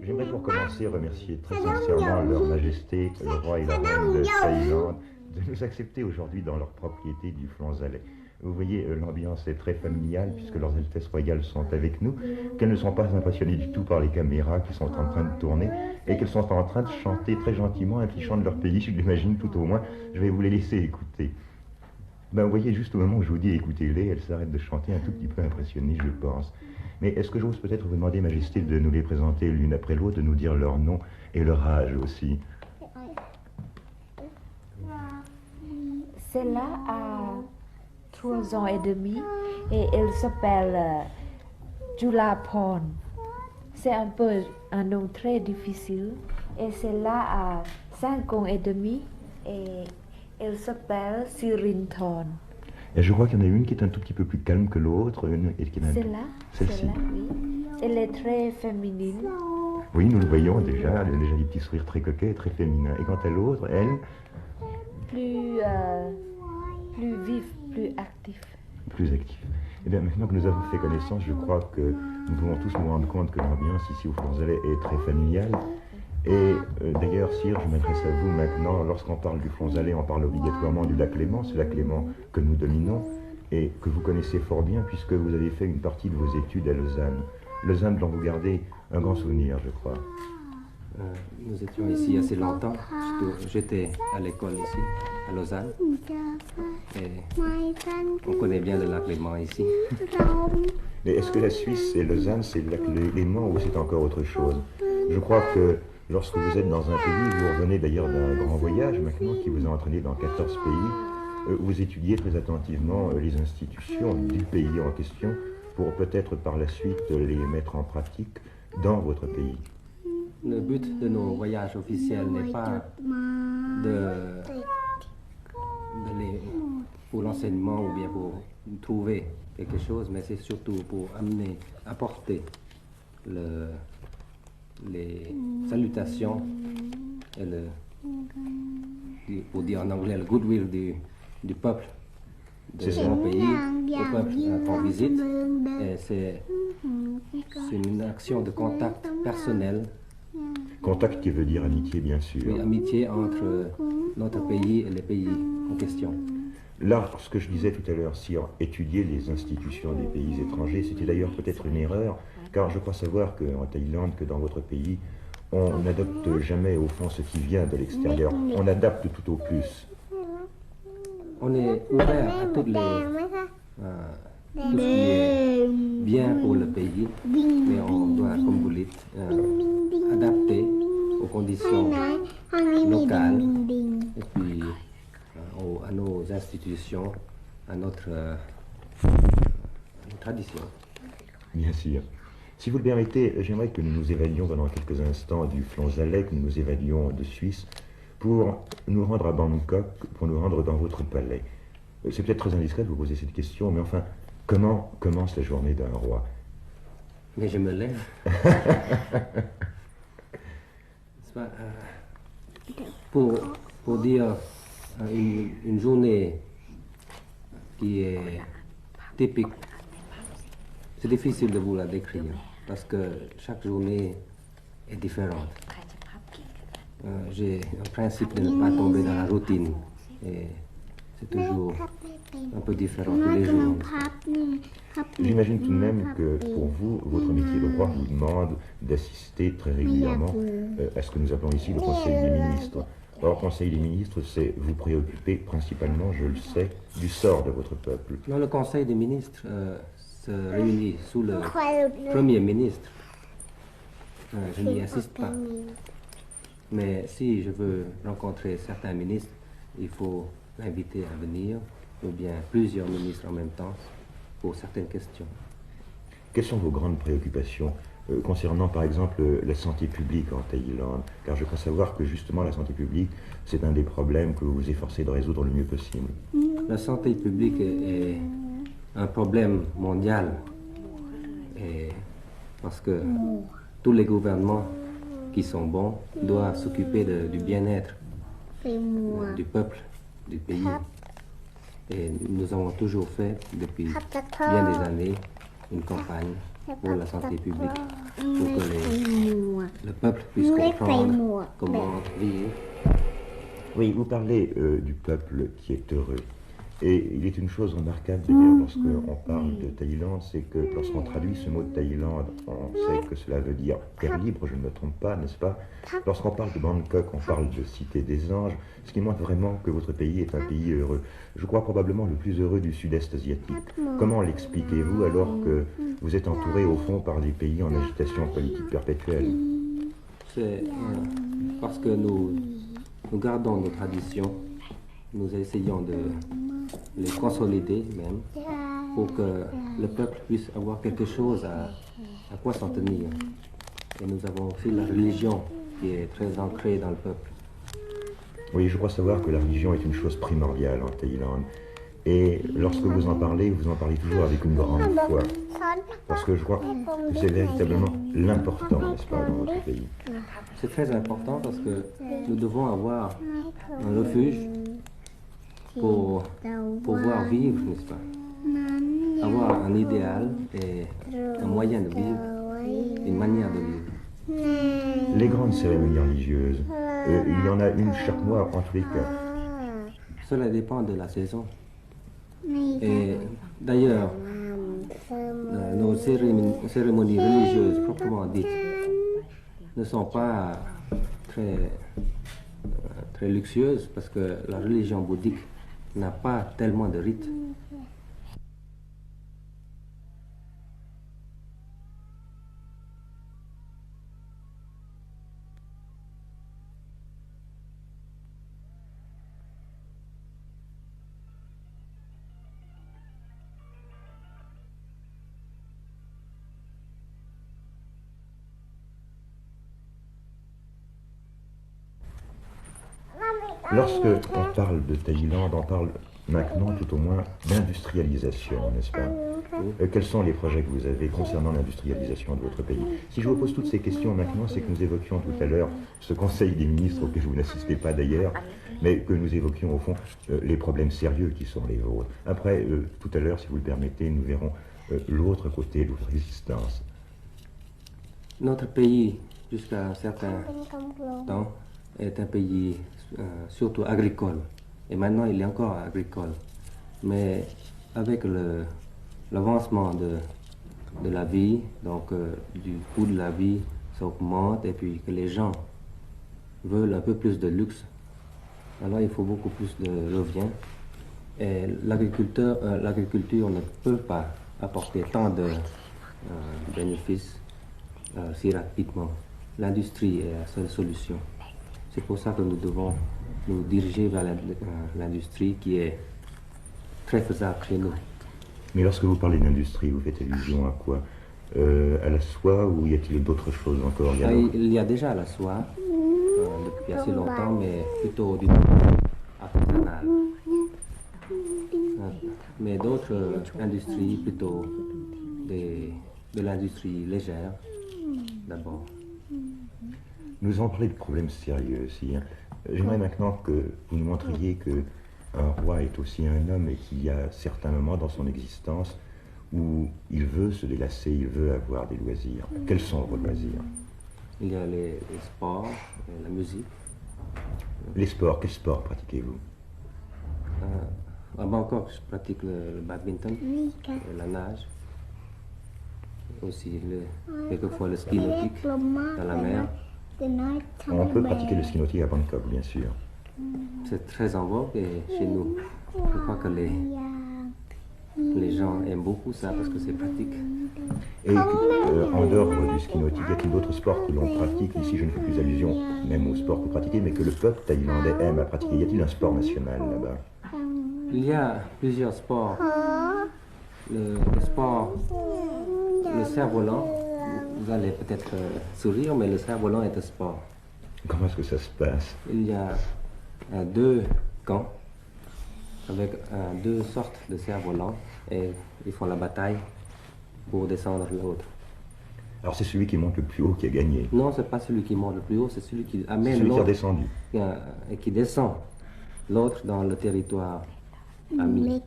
J'aimerais pour commencer remercier très sincèrement Leur Majesté, le roi et la reine de Thaïlande, de nous accepter aujourd'hui dans leur propriété du Flonzalais. Vous voyez, l'ambiance est très familiale puisque leurs Altesses royales sont avec nous, qu'elles ne sont pas impressionnées du tout par les caméras qui sont en train de tourner et qu'elles sont en train de chanter très gentiment un petit chant de leur pays, je l'imagine tout au moins. Je vais vous les laisser écouter. Ben, vous voyez, juste au moment où je vous dis écoutez-les, elles s'arrêtent de chanter un tout petit peu impressionnées, je pense. Mais est-ce que j'ose peut-être vous demander, Majesté, de nous les présenter l'une après l'autre, de nous dire leur nom et leur âge aussi? Celle-là a 3 ans et demi et elle s'appelle Julapon. C'est un peu un nom très difficile. Et celle-là a 5 ans et demi et elle s'appelle Sirinthorn. Et je crois qu'il y en a une qui est un tout petit peu plus calme que l'autre. Celle-là, celle-ci. Oui. Elle est très féminine. Oui, nous le voyons déjà. Elle a déjà des petits sourires très coquets, très féminins. Et quant à l'autre, elle... Plus vif, plus actif. Plus actif. Eh bien, maintenant que nous avons fait connaissance, je crois que nous pouvons tous nous rendre compte que l'ambiance ici au Flonzalais est très familiale. Et d'ailleurs, Sire, je m'adresse à vous maintenant. Lorsqu'on parle du Flonzalais, on parle obligatoirement du lac Léman. C'est le lac Léman que nous dominons et que vous connaissez fort bien puisque vous avez fait une partie de vos études à Lausanne. Lausanne dont vous gardez un grand souvenir, je crois. Nous étions ici assez longtemps. J'étais à l'école ici, à Lausanne. Et on connaît bien le lac Léman ici. Mais est-ce que la Suisse et Lausanne, c'est le lac Léman ou c'est encore autre chose? Je crois que lorsque vous êtes dans un pays, vous revenez d'ailleurs d'un grand voyage maintenant qui vous a entraîné dans 14 pays, vous étudiez très attentivement les institutions du pays en question pour peut-être par la suite les mettre en pratique dans votre pays. Le but de nos voyages officiels n'est pas d'aller pour l'enseignement ou bien pour trouver quelque chose, mais c'est surtout pour apporter les salutations et pour dire en anglais le goodwill du peuple de mon pays au peuple qu'on visite. Et c'est une action de contact personnel. Contact qui veut dire amitié, bien sûr. Oui, amitié entre notre pays et les pays en question. Là, ce que je disais tout à l'heure, Sire, étudier les institutions des pays étrangers, c'était d'ailleurs peut-être une erreur, car je crois savoir qu'en Thaïlande, que dans votre pays, on n'adopte jamais au fond ce qui vient de l'extérieur, on adapte tout au plus. On est ouvert à tout ce qui est bien pour le pays, mais on doit, comme vous dites, adapter aux conditions locales et puis à nos institutions, à notre tradition. Bien sûr. Si vous le permettez, j'aimerais que nous nous évadions pendant quelques instants du Flonzalais, que nous nous évadions de Suisse, pour nous rendre à Bangkok, pour nous rendre dans votre palais. C'est peut-être très indiscret de vous poser cette question, mais enfin, comment commence la journée d'un roi? Mais je me lève. Pour dire une journée qui est typique, c'est difficile de vous la décrire parce que chaque journée est différente. J'ai un principe de ne pas tomber dans la routine et c'est toujours un peu différent tous les jours. J'imagine tout de même que pour vous, votre métier de roi vous demande d'assister très régulièrement à ce que nous appelons ici le Conseil des ministres. Or, Conseil des ministres, c'est vous préoccuper principalement, je le sais, du sort de votre peuple. Non, le Conseil des ministres se réunit sous le Premier ministre. Je n'y assiste pas. Mais si je veux rencontrer certains ministres, il faut l'inviter à venir, ou bien plusieurs ministres en même temps, pour certaines questions. Quelles sont vos grandes préoccupations concernant par exemple la santé publique en Thaïlande? Car je crois savoir que justement la santé publique, c'est un des problèmes que vous vous efforcez de résoudre le mieux possible. La santé publique est un problème mondial, et parce que tous les gouvernements qui sont bons doivent s'occuper du bien-être du peuple, du pays. Et nous avons toujours fait, depuis bien des années, une campagne pour la santé publique, pour que le peuple puisse comprendre comment vivre. Oui, vous parlez du peuple qui est heureux. Et il est une chose remarquable d'ailleurs lorsqu'on parle de Thaïlande, c'est que lorsqu'on traduit ce mot de Thaïlande, on sait que cela veut dire terre libre, je ne me trompe pas, n'est-ce pas? Lorsqu'on parle de Bangkok, on parle de cité des anges, ce qui montre vraiment que votre pays est un pays heureux. Je crois probablement le plus heureux du sud-est asiatique. Comment l'expliquez-vous alors que vous êtes entouré au fond par des pays en agitation politique perpétuelle? C'est parce que nous gardons nos traditions, nous essayons de les consolider même, pour que le peuple puisse avoir quelque chose à quoi s'en tenir. Et nous avons aussi la religion qui est très ancrée dans le peuple. Oui, je crois savoir que la religion est une chose primordiale en Thaïlande. Et lorsque vous en parlez toujours avec une grande foi. Parce que je crois que c'est véritablement l'important, n'est-ce pas, dans votre pays. C'est très important parce que nous devons avoir un refuge pour pouvoir vivre, n'est-ce pas? Avoir un idéal et un moyen de vivre, une manière de vivre. Les grandes cérémonies religieuses, il y en a une chaque mois en tous les cas. Cela dépend de la saison. Et d'ailleurs, nos cérémonies religieuses proprement dites ne sont pas très luxueuses parce que la religion bouddhique n'a pas tellement de rites. Lorsque on parle de Thaïlande, on parle maintenant tout au moins d'industrialisation, n'est-ce pas? Quels sont les projets que vous avez concernant l'industrialisation de votre pays? Si je vous pose toutes ces questions maintenant, c'est que nous évoquions tout à l'heure ce Conseil des ministres auquel vous n'assistez pas d'ailleurs, mais que nous évoquions au fond les problèmes sérieux qui sont les vôtres. Après, tout à l'heure, si vous le permettez, nous verrons l'autre côté de votre existence. Notre pays, jusqu'à un certain temps, est un pays surtout agricole. Et maintenant, il est encore agricole. Mais avec l'avancement de la vie, donc du coût de la vie s'augmente et puis que les gens veulent un peu plus de luxe, alors il faut beaucoup plus de revient. Et l'agriculture ne peut pas apporter tant de bénéfices si rapidement. L'industrie est la seule solution. C'est pour ça que nous devons nous diriger vers l'industrie qui est très faisable chez nous. Mais lorsque vous parlez d'industrie, vous faites allusion à quoi? À la soie ou y a-t-il d'autres choses encore? Il y a déjà la soie depuis assez longtemps, mais plutôt du niveau artisanal. Mais d'autres industries, plutôt de l'industrie légère d'abord. Nous allons parler de problèmes sérieux aussi. J'aimerais maintenant que vous nous montriez qu'un roi est aussi un homme et qu'il y a certains moments dans son existence où il veut se délasser, il veut avoir des loisirs. Quels sont vos loisirs? Il y a les sports, la musique. Les sports, quels sports pratiquez-vous? À Bangkok, je pratique le badminton, la nage, aussi quelquefois le ski nautique dans la mer. On peut pratiquer le ski nautique à Bangkok, bien sûr. C'est très en vogue et chez nous, je crois que les gens aiment beaucoup ça parce que c'est pratique. Et en dehors du ski nautique, y a-t-il d'autres sports que l'on pratique? Ici, je ne fais plus allusion même aux sports que vous pratiquez, mais que le peuple thaïlandais aime à pratiquer. Y a-t-il un sport national là-bas? Il y a plusieurs sports. Le sport, le cerf-volant, vous allez peut-être sourire, mais le cerf-volant est un sport. Comment est-ce que ça se passe? Il y a deux camps avec deux sortes de cerfs-volants et ils font la bataille pour descendre l'autre. Alors c'est celui qui monte le plus haut qui a gagné? Non, c'est pas celui qui monte le plus haut, c'est celui qui amène celui qui a l'autre descendu. Et qui descend l'autre dans le territoire ami.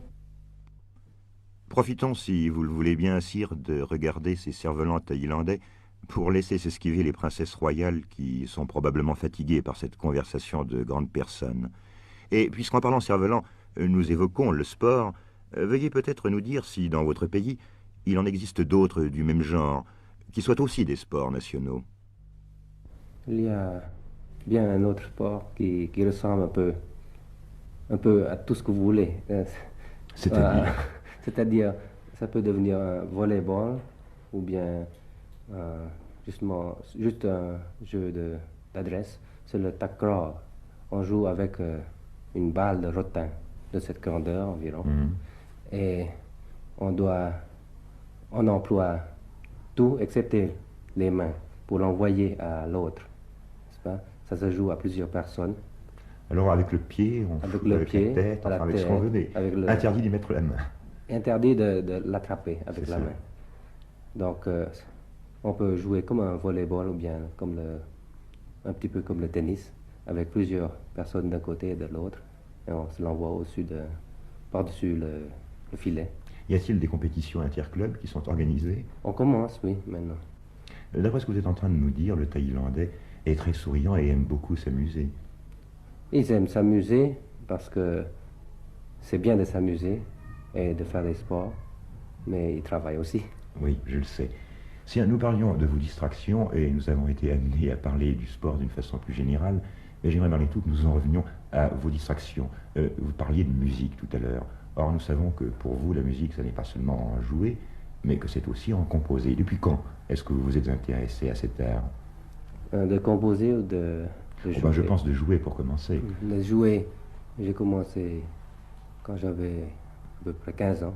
Profitons, si vous le voulez bien, sire, de regarder ces cerfs-volants thaïlandais pour laisser s'esquiver les princesses royales qui sont probablement fatiguées par cette conversation de grandes personnes. Et puisqu'en parlant cerf-volant, nous évoquons le sport, veuillez peut-être nous dire si, dans votre pays, il en existe d'autres du même genre, qui soient aussi des sports nationaux. Il y a bien un autre sport qui ressemble un peu à tout ce que vous voulez. C'est-à-dire C'est-à-dire, ça peut devenir un volleyball ou bien juste un jeu d'adresse. C'est le takraw. On joue avec une balle de rotin de cette grandeur environ. Et on emploie tout excepté les mains pour l'envoyer à l'autre. Ça se joue à plusieurs personnes. Alors avec le pied, avec la pied, tête, enfin avec ce qu'on veut, mais interdit d'y mettre la main. Interdit de l'attraper avec la main. Donc on peut jouer comme un volleyball ou bien un petit peu comme le tennis, avec plusieurs personnes d'un côté et de l'autre, et on se l'envoie par-dessus le filet. Y a-t-il des compétitions interclubs qui sont organisées? On commence, oui, maintenant. D'après ce que vous êtes en train de nous dire, le Thaïlandais est très souriant et aime beaucoup s'amuser. Ils aiment s'amuser parce que c'est bien de s'amuser et de faire des sports, mais ils travaillent aussi. Oui, je le sais. Si nous parlions de vos distractions, et nous avons été amenés à parler du sport d'une façon plus générale, mais j'aimerais malgré tout que nous en revenions à vos distractions. Vous parliez de musique tout à l'heure. Or, nous savons que pour vous, la musique, ce n'est pas seulement en jouer, mais que c'est aussi en composer. Depuis quand est-ce que vous vous êtes intéressé à cet art? De composer ou de jouer? Ben, je pense de jouer pour commencer. De jouer, j'ai commencé quand j'avais à peu près 15 ans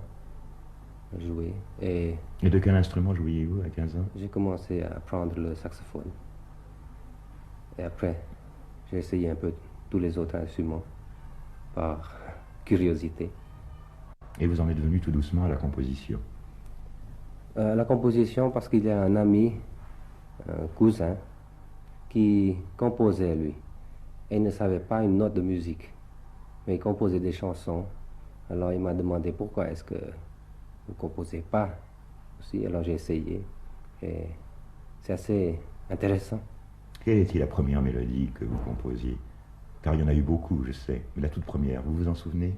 à jouer. Et de quel instrument jouiez-vous à 15 ans? J'ai commencé à apprendre le saxophone. Et après, j'ai essayé un peu tous les autres instruments par curiosité. Et vous en êtes venu tout doucement à la composition? La composition parce qu'il y a un ami, un cousin, qui composait lui. Et il ne savait pas une note de musique, mais il composait des chansons. Alors il m'a demandé pourquoi est-ce que vous ne composez pas aussi. Alors j'ai essayé et c'est assez intéressant. Quelle était la première mélodie que vous composiez? Car il y en a eu beaucoup, je sais, mais la toute première, vous vous en souvenez?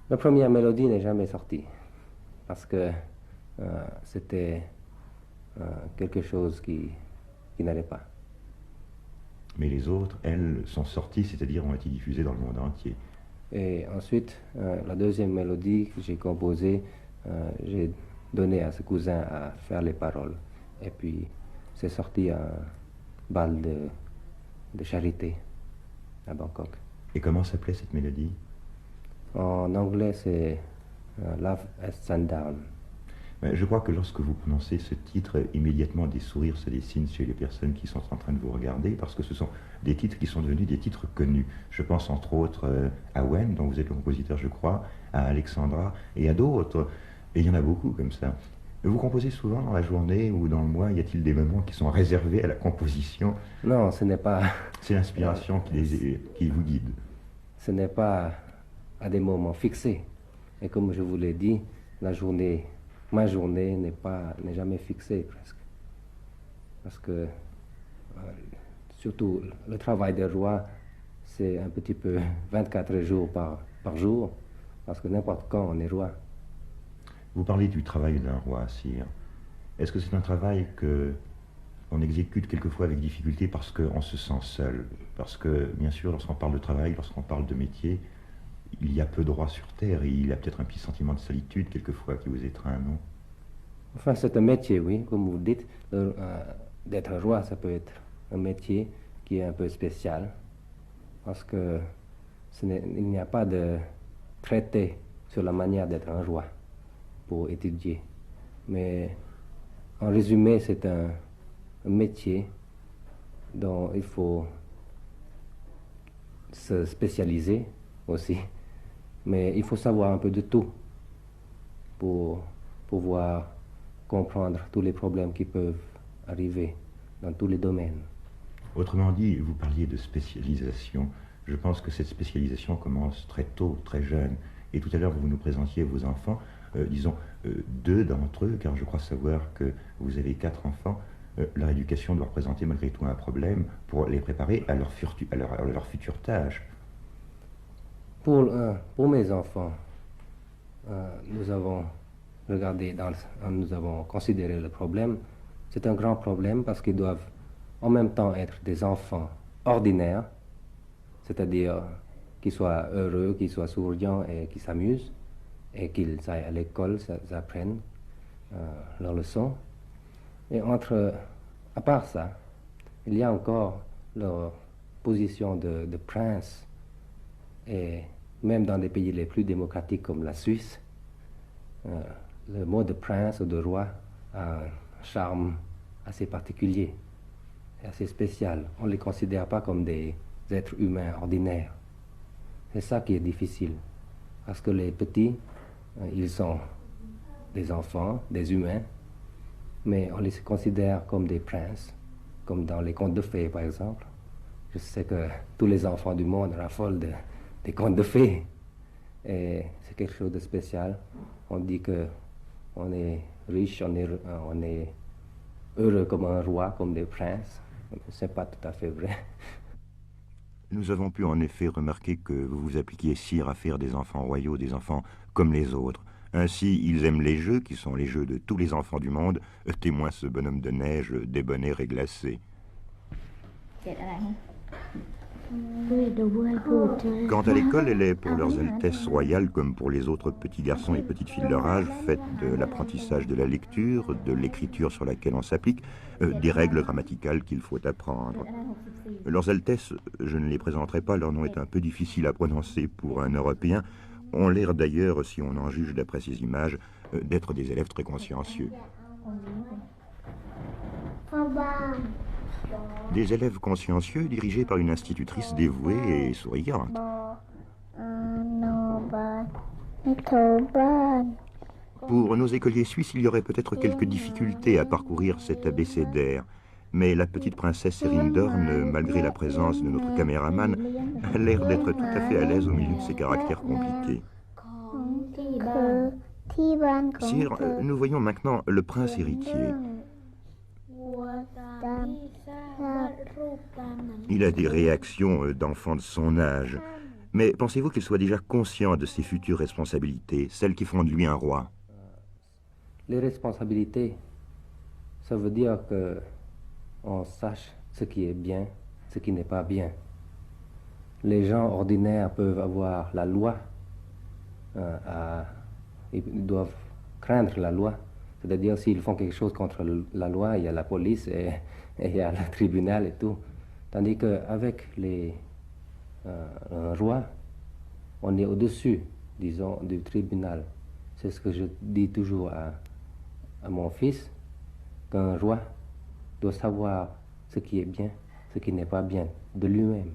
La première mélodie n'est jamais sortie parce que c'était quelque chose qui n'allait pas. Mais les autres, elles, sont sorties, c'est-à-dire ont été diffusées dans le monde entier. Et ensuite, la deuxième mélodie que j'ai composée, j'ai donné à ce cousin à faire les paroles. Et puis, c'est sorti un bal de charité à Bangkok. Et comment s'appelait cette mélodie? En anglais, c'est Love as Sundown. Je crois que lorsque vous prononcez ce titre, immédiatement des sourires se dessinent chez les personnes qui sont en train de vous regarder, parce que ce sont des titres qui sont devenus des titres connus. Je pense entre autres à Wen, dont vous êtes le compositeur, je crois, à Alexandra, et à d'autres. Et il y en a beaucoup comme ça. Vous composez souvent dans la journée ou dans le mois? Y a-t-il des moments qui sont réservés à la composition? Non, ce n'est pas... C'est l'inspiration qui vous guide. Ce n'est pas à des moments fixés. Et comme je vous l'ai dit, ma journée n'est jamais fixée presque. Parce que, surtout, le travail des rois, c'est un petit peu 24 jours par jour, parce que n'importe quand on est roi. Vous parlez du travail d'un roi, sire. Est-ce que c'est un travail qu'on exécute quelquefois avec difficulté parce qu'on se sent seul? Parce que, bien sûr, lorsqu'on parle de travail, lorsqu'on parle de métier, il y a peu de rois sur Terre et il y a peut-être un petit sentiment de solitude quelquefois qui vous étreint, non? Enfin, c'est un métier, oui, comme vous dites. D'être roi, ça peut être un métier qui est un peu spécial, parce que il n'y a pas de traité sur la manière d'être un roi pour étudier. Mais en résumé, c'est un métier dont il faut se spécialiser aussi. Mais il faut savoir un peu de tout pour pouvoir comprendre tous les problèmes qui peuvent arriver dans tous les domaines. Autrement dit, vous parliez de spécialisation. Je pense que cette spécialisation commence très tôt, très jeune. Et tout à l'heure, vous nous présentiez vos enfants. disons, 2 d'entre eux, car je crois savoir que vous avez 4 enfants, leur éducation doit représenter malgré tout un problème pour les préparer à leur future tâche. Pour mes enfants, nous avons nous avons considéré le problème. C'est un grand problème parce qu'ils doivent en même temps être des enfants ordinaires, c'est-à-dire qu'ils soient heureux, qu'ils soient souriants et qu'ils s'amusent, et qu'ils aillent à l'école, apprennent leurs leçons. Et à part ça, il y a encore leur position de prince, et même dans des pays les plus démocratiques comme la Suisse, le mot de prince ou de roi a un charme assez particulier et assez spécial. On ne les considère pas comme des êtres humains ordinaires. C'est ça qui est difficile, parce que les petits, ils sont des enfants, des humains, mais on les considère comme des princes, comme dans les contes de fées par exemple. Je sais que tous les enfants du monde raffolent des contes de fées, et c'est quelque chose de spécial. On dit que on est riche, on est heureux comme un roi, comme des princes. C'est pas tout à fait vrai. Nous avons pu en effet remarquer que vous vous appliquiez, sire, à faire des enfants royaux, des enfants comme les autres. Ainsi, ils aiment les jeux, qui sont les jeux de tous les enfants du monde, témoin ce bonhomme de neige débonnaire et glacé. Quant à l'école, elle est pour leurs altesses royales, comme pour les autres petits garçons et petites filles de leur âge, faite de l'apprentissage de la lecture, de l'écriture sur laquelle on s'applique, des règles grammaticales qu'il faut apprendre. Leurs altesses, je ne les présenterai pas, leur nom est un peu difficile à prononcer pour un Européen, ont l'air d'ailleurs, si on en juge d'après ces images, d'être des élèves très consciencieux. Des élèves consciencieux dirigés par une institutrice dévouée et souriante. Pour nos écoliers suisses, il y aurait peut-être quelques difficultés à parcourir cet abécédaire, mais la petite princesse Serindorn, malgré la présence de notre caméraman, a l'air d'être tout à fait à l'aise au milieu de ces caractères compliqués. Sire, nous voyons maintenant le prince héritier. Il a des réactions d'enfant de son âge. Mais pensez-vous qu'il soit déjà conscient de ses futures responsabilités, celles qui font de lui un roi? Les responsabilités, ça veut dire que on sache ce qui est bien, ce qui n'est pas bien. Les gens ordinaires peuvent avoir la loi, ils doivent craindre la loi. C'est-à-dire, s'ils font quelque chose contre la loi, il y a la police et il y a le tribunal et tout. Tandis qu'avec un roi, on est au-dessus, disons, du tribunal. C'est ce que je dis toujours à mon fils, qu'un roi doit savoir ce qui est bien, ce qui n'est pas bien, de lui-même.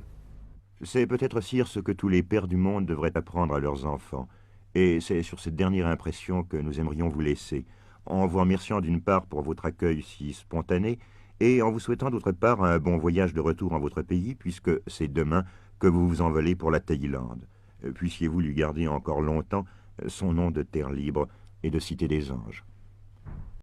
C'est peut-être, sire, ce que tous les pères du monde devraient apprendre à leurs enfants. Et c'est sur cette dernière impression que nous aimerions vous laisser, en vous remerciant d'une part pour votre accueil si spontané, et en vous souhaitant d'autre part un bon voyage de retour en votre pays, puisque c'est demain que vous vous envolez pour la Thaïlande. Puissiez-vous lui garder encore longtemps son nom de terre libre et de cité des anges.